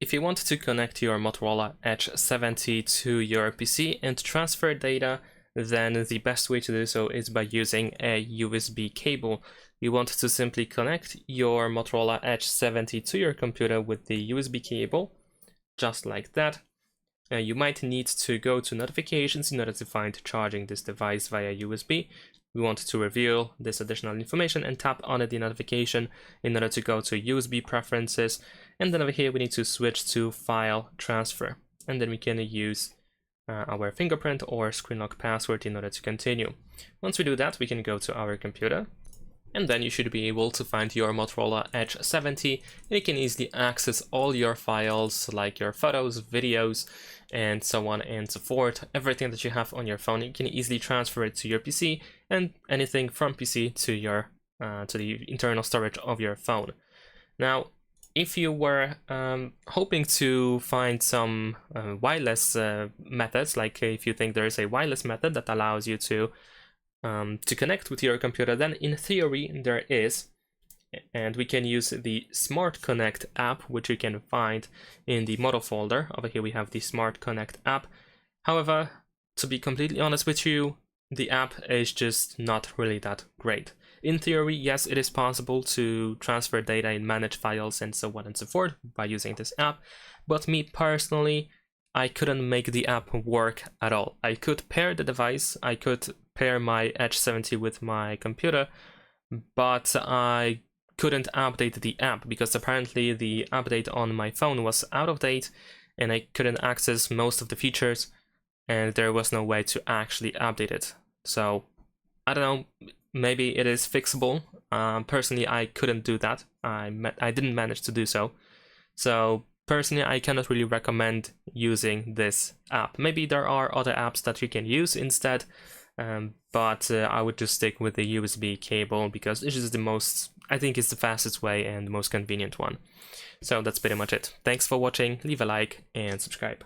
If you want to connect your Motorola Edge 70 to your PC and transfer data, then the best way to do so is by using a USB cable. You want to simply connect your Motorola Edge 70 to your computer with the USB cable, just like that. You might need to go to notifications in order to find charging this device via USB. We want to reveal this additional information and tap on the notification in order to go to USB preferences. And then over here, we need to switch to file transfer. And then we can use our fingerprint or screen lock password in order to continue. Once we do that, we can go to our computer. And then you should be able to find your Motorola Edge 70, and you can easily access all your files like your photos, videos, and so on and so forth. Everything that you have on your phone, you can easily transfer it to your PC, and anything from PC to your to the internal storage of your phone. Now, if you were hoping to find some wireless methods, like if you think there is a wireless method that allows you to connect with your computer, then in theory there is, and we can use the Smart Connect app, which you can find in the Moto folder. Over here we have the Smart Connect app. However, to be completely honest with you, the app is just not really that great. In theory, yes, it is possible to transfer data and manage files and so on and so forth by using this app, but me personally, I couldn't make the app work at all. I could pair the device, I could pair my Edge 70 with my computer, but I couldn't update the app because apparently the update on my phone was out of date and I couldn't access most of the features, and there was no way to actually update it. So I don't know, maybe it is fixable. Personally, I couldn't do that. I didn't manage to do so. So personally, I cannot really recommend using this app. Maybe there are other apps that you can use instead, but I would just stick with the USB cable because this is the most, I think it's the fastest way and the most convenient one. So that's pretty much it. Thanks for watching, leave a like and subscribe.